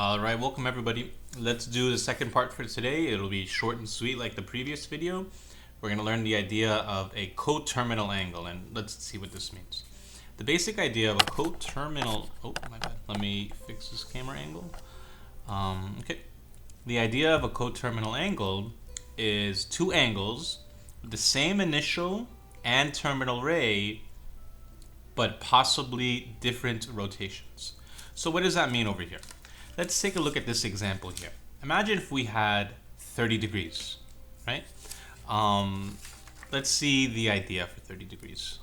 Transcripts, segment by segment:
All right, welcome everybody. Let's do the second part for today. It'll be short and sweet like the previous video. We're going to learn the idea of a coterminal angle, and let's see what this means. The basic idea of a coterminal, oh my bad, let me fix this camera angle. Okay, the idea of a coterminal angle is two angles with the same initial and terminal ray, but possibly different rotations. So what does that mean over here? Let's take a look at this example here. Imagine if we had 30 degrees, right? Let's see the idea for 30 degrees.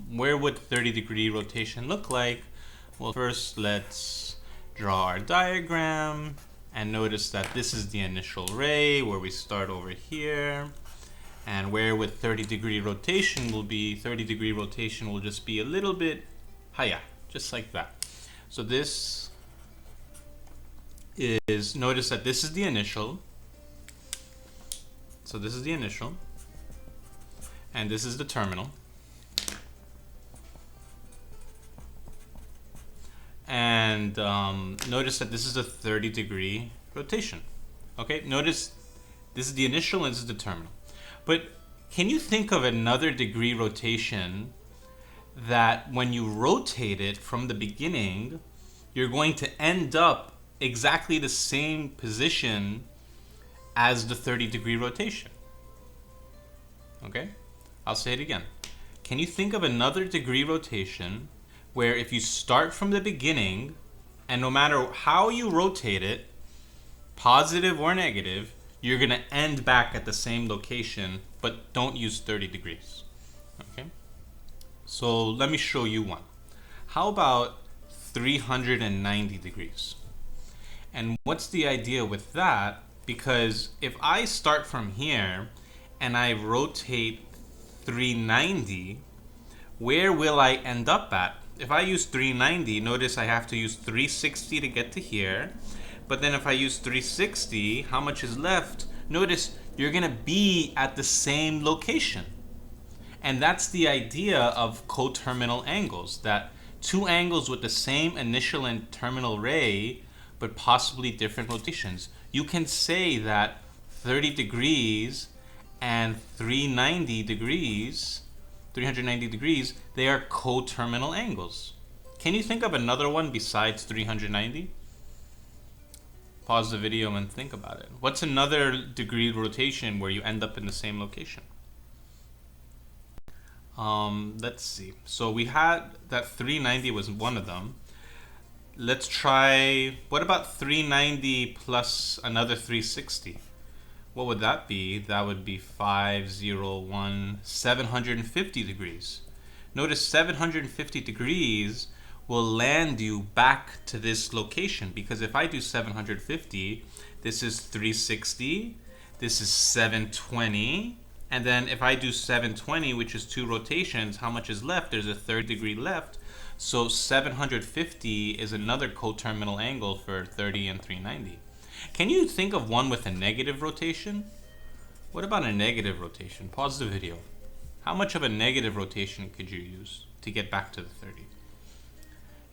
Where would 30-degree rotation look like? Well, first let's draw our diagram and notice that this is the initial ray where we start over here. And where with 30-degree rotation will be, 30-degree rotation will just be a little bit higher, just like that. So this is, notice that this is the initial. So this is the initial. And this is the terminal. And notice that this is a 30-degree rotation. Okay, notice this is the initial and this is the terminal. But can you think of another degree rotation that when you rotate it from the beginning, you're going to end up exactly the same position as the 30-degree rotation? Okay, I'll say it again. Can you think of another degree rotation where if you start from the beginning and no matter how you rotate it, positive or negative, you're going to end back at the same location, but don't use 30 degrees? Okay, so let me show you one. How about 390 degrees? And what's the idea with that? Because if I start from here and I rotate 390, where will I end up at? If I use 390, notice I have to use 360 to get to here. But then if I use 360, how much is left? Notice you're going to be at the same location. And that's the idea of coterminal angles, that two angles with the same initial and terminal ray, but possibly different rotations. You can say that 30 degrees and 390 degrees, they are coterminal angles. Can you think of another one besides 390? Pause the video and think about it. What's another degree rotation where you end up in the same location? Let's see. So we had that 390 was one of them. Let's try, what about 390 plus another 360? What would that be? That would be 750 degrees. Notice 750 degrees will land you back to this location, because if I do 750, this is 360, this is 720, and then if I do 720, which is two rotations, how much is left? There's a 30-degree left. So 750 is another coterminal angle for 30 and 390. Can you think of one with a negative rotation? What about a negative rotation? Pause the video. How much of a negative rotation could you use to get back to the 30?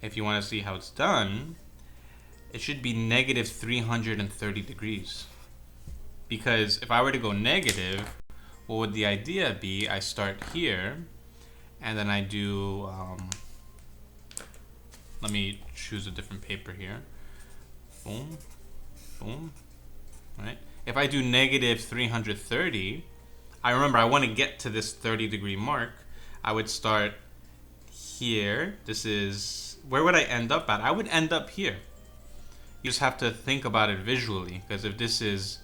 If you want to see how it's done, it should be negative 330 degrees. Because if I were to go negative, what would the idea be? I start here, and then I do, let me choose a different paper here. Boom, boom, right? If I do negative 330, I remember I want to get to this 30-degree mark. I would start here. This is, where would I end up at? I would end up here. You just have to think about it visually, because if this is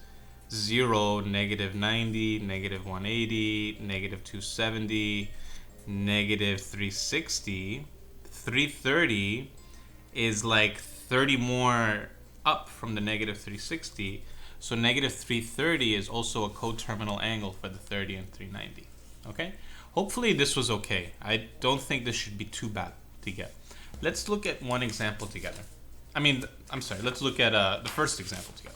0, negative 90, negative 180, negative 270, negative 360, 330 is like 30 more up from the negative 360. So negative 330 is also a coterminal angle for the 30 and 390. Okay? Hopefully this was okay. I don't think this should be too bad to get. Let's look at one example together. Let's look at the first example together.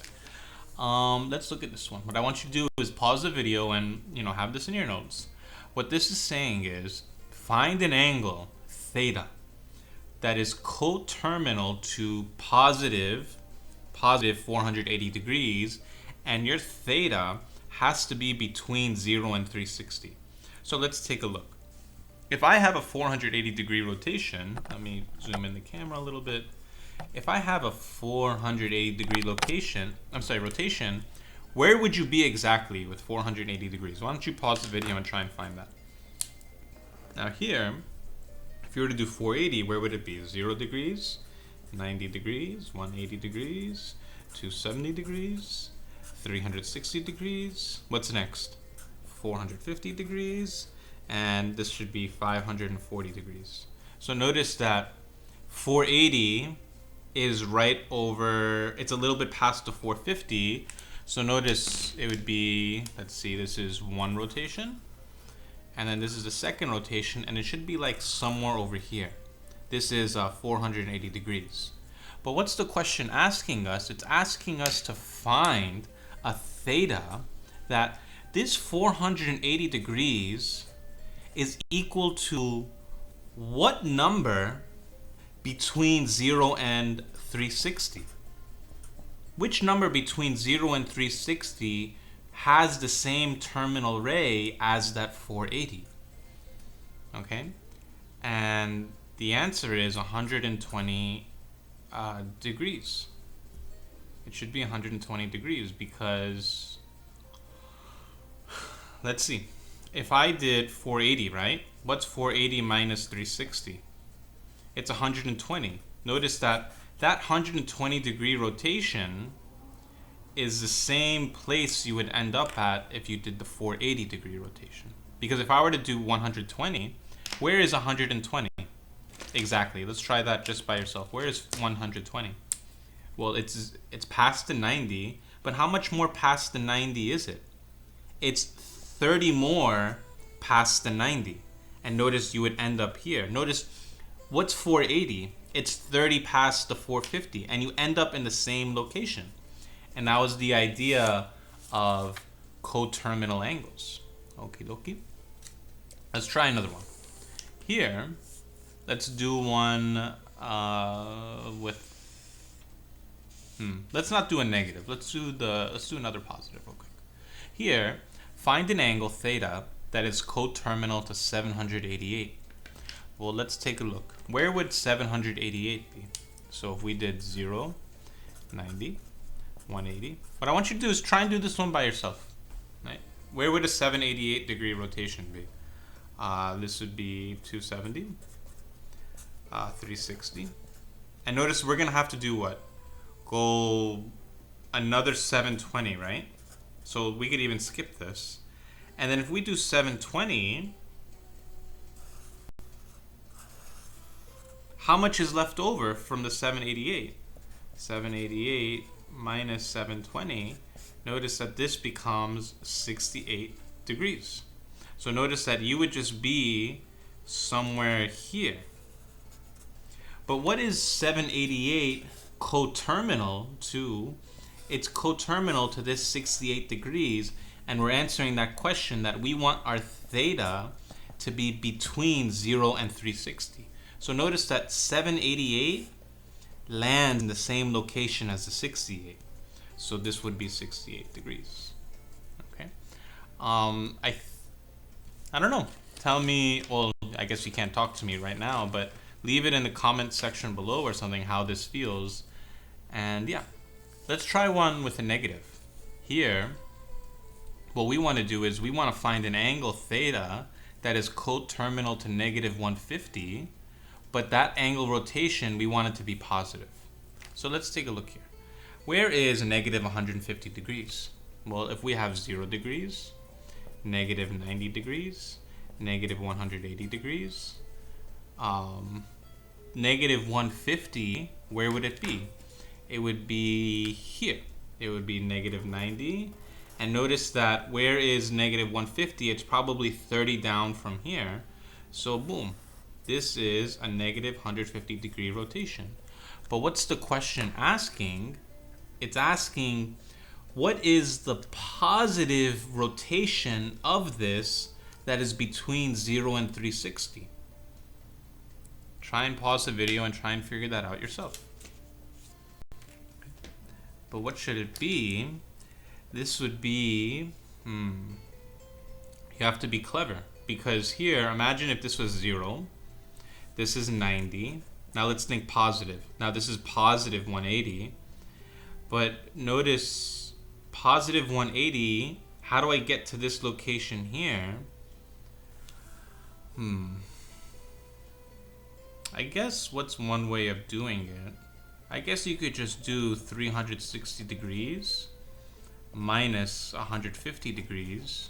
Let's look at this one. What I want you to do is pause the video and have this in your notes. What this is saying is find an angle, theta, that is coterminal to positive positive 480 degrees, and your theta has to be between 0 and 360. So let's take a look. If I have a 480 degree rotation, let me zoom in the camera a little bit. If I have a 480 degree rotation, where would you be exactly with 480 degrees? Why don't you pause the video and try and find that? Now here, if you were to do 480, where would it be? 0 degrees, 90 degrees, 180 degrees, 270 degrees, 360 degrees. What's next? 450 degrees, and this should be 540 degrees. So notice that 480 is right over, it's a little bit past the 450. So notice it would be, let's see, this is one rotation, and then this is the second rotation, and it should be like somewhere over here. This is 480 degrees. But what's the question asking us? It's asking us to find a theta that this 480 degrees is equal to what number between 0 and 360? Which number between 0 and 360 has the same terminal ray as that 480? Okay? And the answer is 120 degrees. It should be 120 degrees because, let's see. If I did 480, right? What's 480 minus 360? It's 120. Notice that that 120 degree rotation is the same place you would end up at if you did the 480 degree rotation. Because if I were to do 120, where is 120? Exactly. Let's try that just by yourself. Where is 120? Well, it's past the 90, but how much more past the 90 is it? It's 30 more past the 90. And notice you would end up here. Notice, what's 480? It's 30 past the 450, and you end up in the same location. And that was the idea of coterminal angles. Okie dokie. Let's try another one. Here, let's do one with. Let's not do a negative. Let's do another positive real quick. Here, find an angle theta that is coterminal to 788. Well, let's take a look. Where would 788 be? So if we did 0, 90, 180. What I want you to do is try and do this one by yourself. Right? Where would a 788 degree rotation be? This would be 270, 360. And notice we're going to have to do what? Go another 720, right? So we could even skip this. And then if we do 720, how much is left over from the 788? 788 minus 720. Notice that this becomes 68 degrees. So notice that you would just be somewhere here. But what is 788 coterminal to? It's coterminal to this 68 degrees, and we're answering that question that we want our theta to be between 0 and 360. So notice that 788 lands in the same location as the 68. So this would be 68 degrees. Okay. I don't know. Tell me, well, I guess you can't talk to me right now, but leave it in the comment section below or something how this feels. And yeah, let's try one with a negative. Here, what we want to do is we want to find an angle theta that is coterminal to negative 150, but that angle rotation, we want it to be positive. So let's take a look here. Where is negative 150 degrees? Well, if we have 0 degrees, negative 90 degrees, negative 180 degrees, negative 150, where would it be? It would be here. It would be negative 90. And notice that where is negative 150? It's probably 30 down from here. So boom, this is a negative 150 degree rotation. But what's the question asking? It's asking, what is the positive rotation of this that is between 0 and 360? Try and pause the video and try and figure that out yourself. But what should it be? This would be, you have to be clever. Because here, imagine if this was 0. This is 90. Now let's think positive. Now this is positive 180. But notice positive 180, how do I get to this location here? I guess what's one way of doing it? I guess you could just do 360 degrees minus 150 degrees.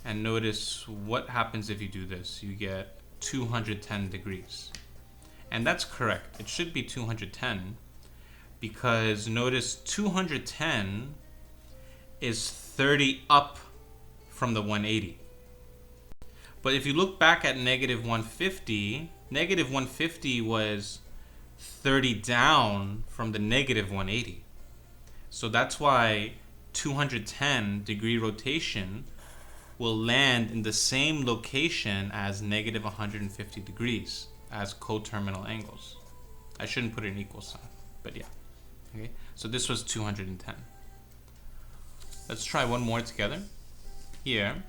And notice what happens if you do this. You get 210 degrees. And that's correct. It should be 210 because notice 210 is 30 up from the 180. But if you look back at negative 150, negative 150 was 30 down from the negative 180. So that's why 210 degree rotation will land in the same location as negative 150 degrees as coterminal angles. I shouldn't put an equal sign, but yeah. Okay, so this was 210. Let's try one more together. Here,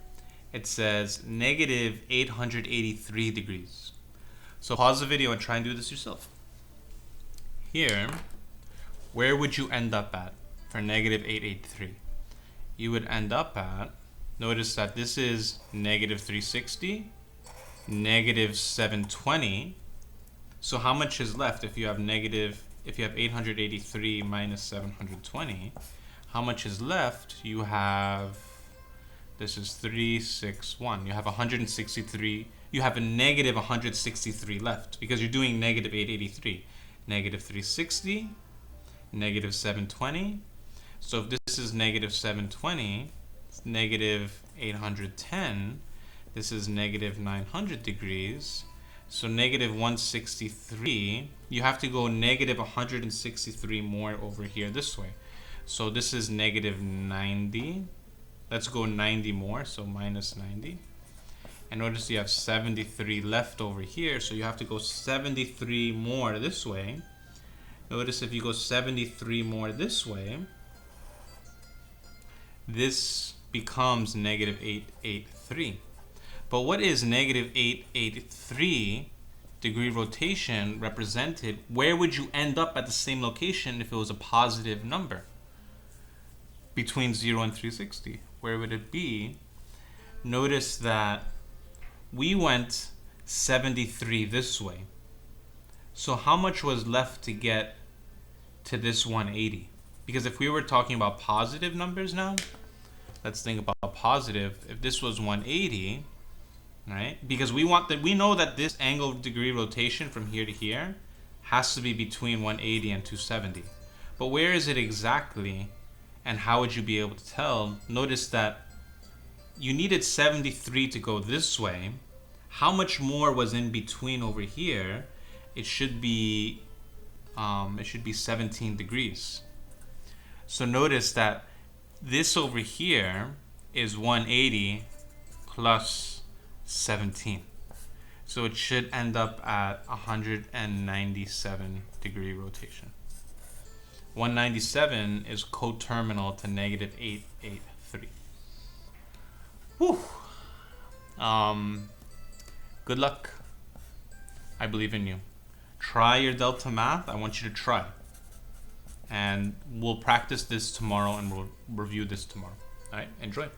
it says negative 883 degrees. So pause the video and try and do this yourself. Here, where would you end up at for negative 883? You would end up at, notice that this is negative 360, negative 720. So how much is left if you have 883 minus 720? How much is left? You have, this is 361. You have 163. You have a negative 163 left because you're doing negative 883. Negative 360, negative 720. So if this is negative 720, it's negative 810. This is negative 900 degrees. So negative 163, you have to go negative 163 more over here this way. So this is negative 90. Let's go 90 more, so minus 90. And notice you have 73 left over here, so you have to go 73 more this way. Notice if you go 73 more this way, this becomes negative 883. But what is negative 883 degree rotation represented? Where would you end up at the same location if it was a positive number? Between 0 and 360. Where would it be? Notice that we went 73 this way. So how much was left to get to this 180? Because if we were talking about positive numbers now, let's think about positive. If this was 180, right? Because we know that this angle of degree rotation from here to here has to be between 180 and 270. But where is it exactly? And how would you be able to tell? Notice that you needed 73 to go this way. How much more was in between over here? It should be 17 degrees. So notice that this over here is 180 plus 17. So it should end up at 197 degree rotation. 197 is coterminal to negative 883. Whew. Good luck. I believe in you. Try your delta math. I want you to try. And we'll practice this tomorrow and we'll review this tomorrow. All right, enjoy.